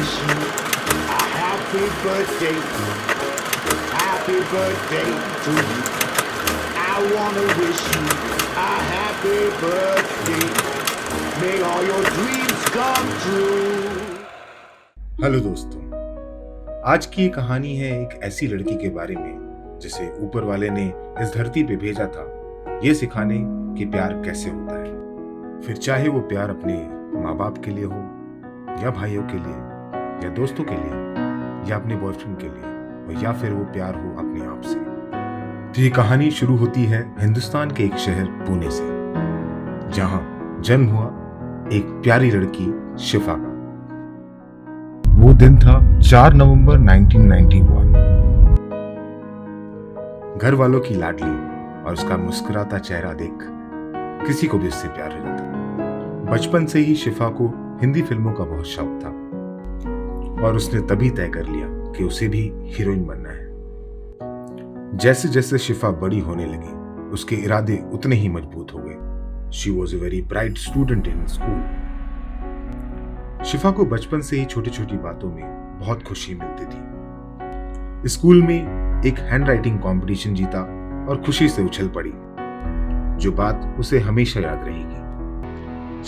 wish you a happy birthday. Happy birthday to you. I wanna wish you a happy birthday. May all your dreams come true. Hello दोस्तों, आज की कहानी है एक ऐसी लड़की के बारे में जिसे ऊपर वाले ने इस धरती पे भेजा था ये सिखाने कि प्यार कैसे होता है। फिर चाहे वो प्यार अपने माँ बाप के लिए हो या भाइयों के लिए या दोस्तों के लिए या अपने बॉयफ्रेंड के लिए और या फिर वो प्यार हो अपने आप से। तो ये कहानी शुरू होती है हिंदुस्तान के एक शहर पुणे से, जहां जन्म हुआ एक प्यारी लड़की शिफा का। वो दिन था 4 नवंबर 1991। घर वालों की लाडली और उसका मुस्कुराता चेहरा देख किसी को भी उससे प्यार हो जाता। बचपन से ही शिफा को हिंदी फिल्मों का बहुत शौक था और उसने तभी तय कर लिया कि उसे भी हीरोइन बनना है। जैसे जैसे शिफा बड़ी होने लगी उसके इरादे उतने ही मजबूत हो गए। She was a very bright student in school. शिफा को बचपन से ही छोटी छोटी बातों में बहुत खुशी मिलती थी। स्कूल में एक हैंड राइटिंग कॉम्पिटिशन जीता और खुशी से उछल पड़ी, जो बात उसे हमेशा याद रहेगी।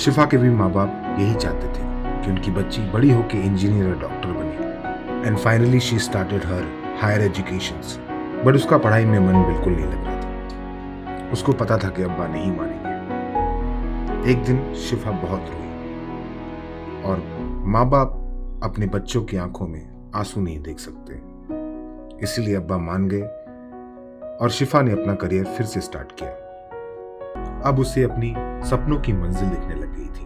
शिफा के भी माँ बाप यही चाहते थे कि उनकी बच्ची बड़ी होकर इंजीनियर और डॉक्टर बने। And finally she started her higher educations, but उसका पढ़ाई में मन बिल्कुल नहीं लग रहा था। उसको पता था कि अब्बा नहीं मानेंगे। एक दिन शिफा बहुत रोई और माँ बाप अपने बच्चों की आंखों में आंसू नहीं देख सकते, इसलिए अब्बा मान गए और शिफा ने अपना करियर फिर से स्टार्ट किया। अब उसे अपनी सपनों की मंजिल दिखने लग गई थी।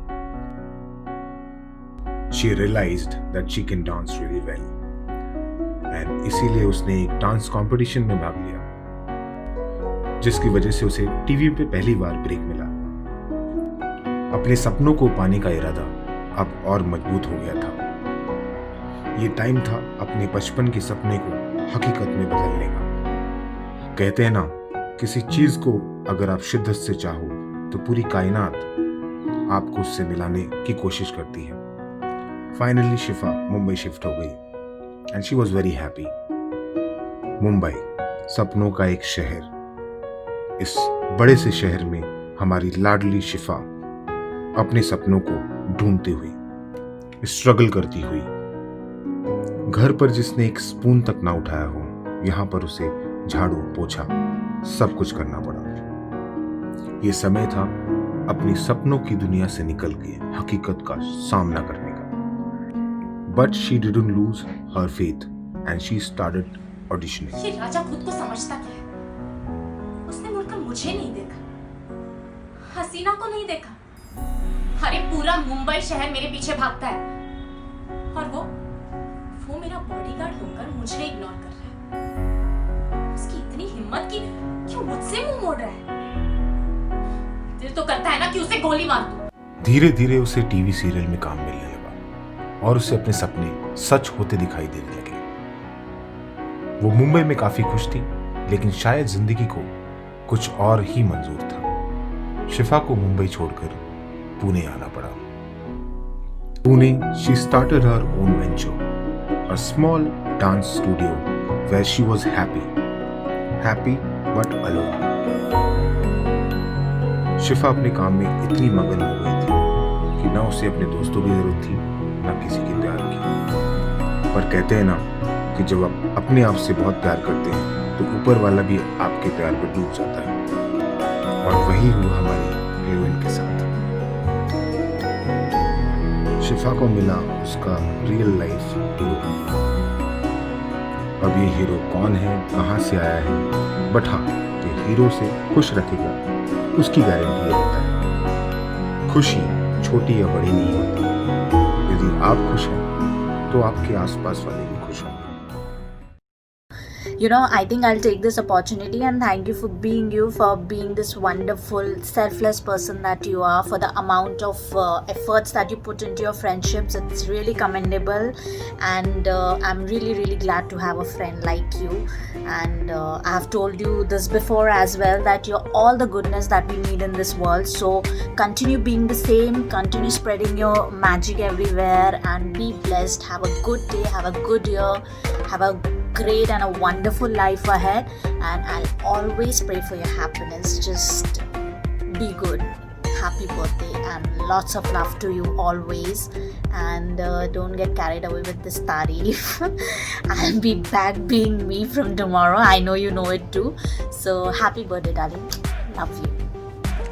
She realized that she can dance really well, and इसीलिए उसने एक डांस कंपटीशन में भाग लिया, जिसकी वजह से उसे टीवी पे पहली बार ब्रेक मिला। अपने सपनों को पाने का इरादा अब और मजबूत हो गया था। ये टाइम था अपने बचपन के सपने को हकीकत में बदलने का। कहते हैं ना, किसी चीज को अगर आप शिद्दत से चाहो तो पूरी कायनात आपको उससे मिलाने की कोशिश करती है। फाइनली शिफा मुंबई शिफ्ट हो गई and she was very happy. Mumbai सपनों का एक शहर। इस बड़े से शहर में हमारी लाडली शिफा अपने सपनों को ढूंढती हुई, स्ट्रगल करती हुई, घर पर जिसने एक स्पून तक ना उठाया हो, यहां पर उसे झाड़ू पोछा सब कुछ करना पड़ा। ये समय था अपनी सपनों की दुनिया से निकल के हकीकत का सामना करने का। But she didn't lose her faith and she started auditioning. ये राजा खुद को समझता क्या है? उसने मुड़कर मुझे नहीं देखा, हसीना को नहीं देखा। अरे पूरा मुंबई शहर मेरे पीछे भागता है और वो मेरा बॉडीगार्ड होकर मुझे इग्नोर कर रहा है। उसकी इतनी हिम्मत की क्यों मुझसे मुंह मोड़ रहा है? दिल तो करता है ना कि उसे गोली मार दूं। धीरे धीरे उसे टीवी सीरियल में काम मिलने लगा और उसे अपने सपने सच होते दिखाई देने लगे। वो मुंबई में काफी खुश थी, लेकिन शायद जिंदगी को कुछ और ही मंजूर था। शिफा को मुंबई छोड़कर पुणे आना पड़ा। Pune she started her own venture, a small dance studio where she was happy but alone. शिफा अपने काम में इतनी मगन हो गई थी कि ना उसे अपने दोस्तों की जरूरत थी ना किसी के प्यार की। पर कहते हैं ना कि जब आप अपने आप से बहुत प्यार करते हैं तो ऊपर वाला भी आपके प्यार पर डूब जाता है, और वही हुआ हमारी हीरोइन के साथ। शिफा को मिला उसका रियल लाइफ हीरो। अब ये हीरो कौन है, कहां से आया है, बट हाँ, ये हीरो से खुश रखेगा उसकी गारंटी ये देता है। खुशी छोटी या बड़ी नहीं होती। यदि आप खुश हैं तो आपके आसपास वाले भी खुश होंगे। I think I'll take this opportunity and thank you for being this wonderful, selfless person that you are, for the amount of efforts that you put into your friendships. It's really commendable, and I'm really, really glad to have a friend like you. And I have told you this before as well, that you're all the goodness that we need in this world. So continue being the same, continue spreading your magic everywhere, and be blessed. Have a good day, have a good year, have a great and a wonderful life ahead, and I'll always pray for your happiness. Just be good. Happy birthday and lots of love to you always, and don't get carried away with this tareef. I'll be back being me from tomorrow. I know you know it too. So happy birthday, darling. Love you.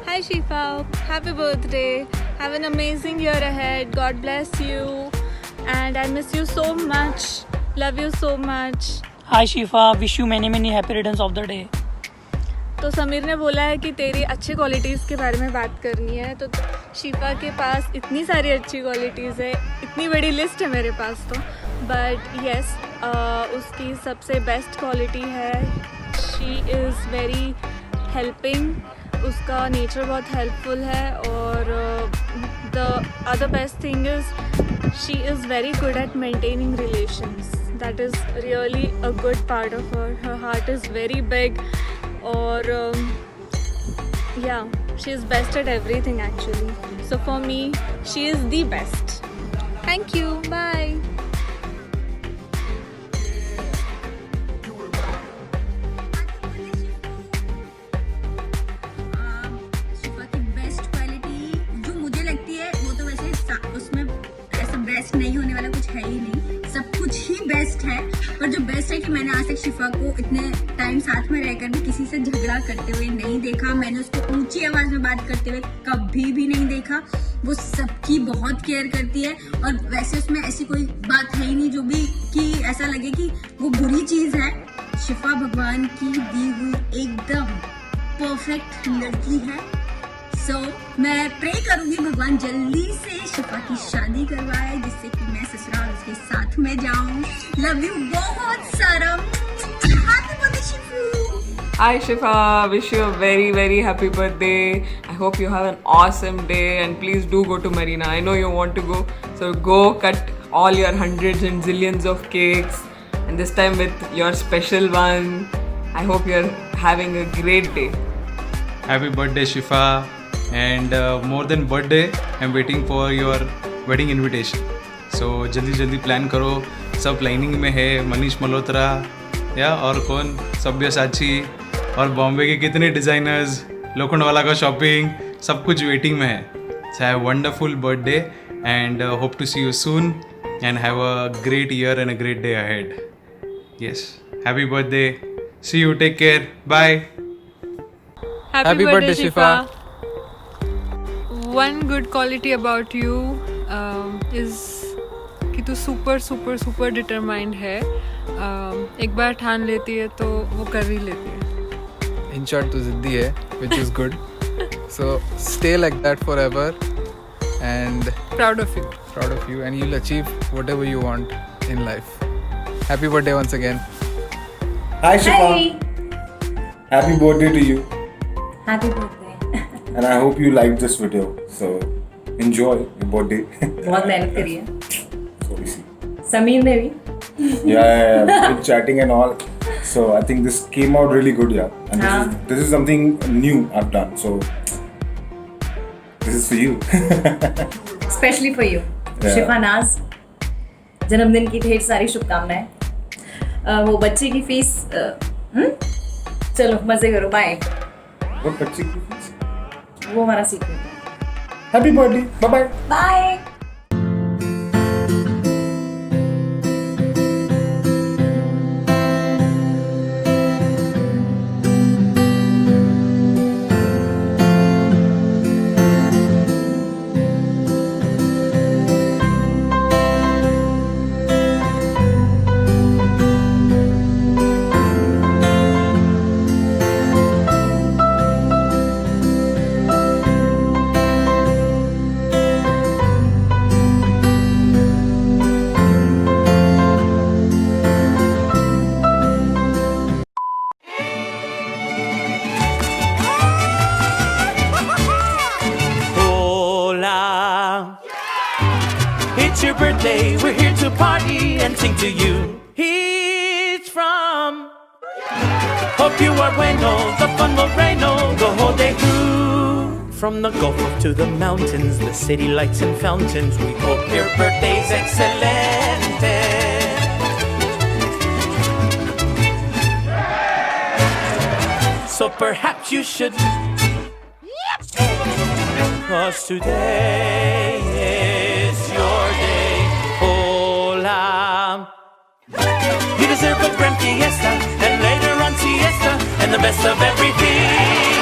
Hi Shifa, happy birthday. Have an amazing year ahead. God bless you. And I miss you so much. Love you so much. Hi Shifa, wish you many happy returns of the day. तो समीर ने बोला है कि तेरी अच्छी qualities के बारे में बात करनी है, तो शिफा के पास इतनी सारी अच्छी क्वालिटीज़ है, इतनी बड़ी लिस्ट है मेरे पास तो, बट येस, उसकी सबसे बेस्ट क्वालिटी है शी इज़ वेरी हेल्पिंग. उसका नेचर बहुत हेल्पफुल है, और the other best thing is she is very good at maintaining relations. That is really a good part of her heart is very big, और yeah, she is best at everything actually. So for me, she is the best. Thank you. Bye. शिफा की best quality जो मुझे लगती है, वो तो वैसे उसमें ऐसा बेस्ट नहीं होने वाला कुछ है ही नहीं, सब कुछ ही बेस्ट है. पर जो बेस्ट है कि मैंने आज तक शिफा को इतने टाइम साथ में रहकर भी किसी से झगड़ा करते हुए नहीं देखा. मैंने उसको ऊंची आवाज में बात करते हुए कभी भी नहीं देखा. वो सबकी बहुत केयर करती है, और वैसे उसमें ऐसी कोई बात है ही नहीं जो भी कि ऐसा लगे कि वो बुरी चीज है. शिफा भगवान की दी हुई एकदम परफेक्ट लड़की है. सो मैं प्रे करूंगी भगवान जल्दी से शिफा की शादी करवाए, जिससे कि मैं ससुराल उसके साथ में जाऊं. लव यू बहुत सारा. Happy birthday Shifu. Hi Shifa, wish you a very happy birthday. I hope you have an awesome day, and please do go to Marina. I know you want to go, so go cut all your hundreds and zillions of cakes, and this time with your special one. I hope you're having a great day. Happy birthday Shifa, and more than birthday, I'm waiting for your wedding invitation. So जल्दी plan करो. सब planning में है. मनीष मल्होत्रा या और कौन, सब्यसाची, और बॉम्बे के कितने डिज़ाइनर्स, लोखंडवाला का शॉपिंग, सब कुछ वेटिंग में है. So have wonderful birthday, and hope to see you soon, and have a great year and a great day ahead. Yes, happy birthday. See you, take care, bye. Happy birthday Shifa. One good quality about you is कि तू super determined है. एक बार ठान लेती है तो वो कर ही लेती है. In short, तू जिद्दी है, which is good. So stay like that forever, and Proud of you. and you'll achieve whatever you want in life. Happy birthday once again. Hi Shifa. Happy birthday to you. Happy birthday. And I hope you liked this video. So enjoy your birthday. बहुत मेहनत करी है. Sorry, see. Sameer ने भी. Yeah. Been chatting and all. So I think this came out really good, yeah. And this is something new I've done. So this is for you. Especially for you. Yeah. शिफा नाज, जन्मदिन की ढेर सारी शुभकामनाएं. वो बच्चे की फीस, चलो मजे करो. बाय. What बच्चे की फीस? वो हमारा सीक्रेट है. Happy birthday. Bye bye. Bye. dancing to you. He's from. Hope you are bueno, the fun will rain, oh, the whole day through. From the Gulf to the mountains, the city lights and fountains, we hope your birthday's excelente. So perhaps you should, 'cause today is your day. Hola. You deserve a grand fiesta, and later on siesta, and the best of everything.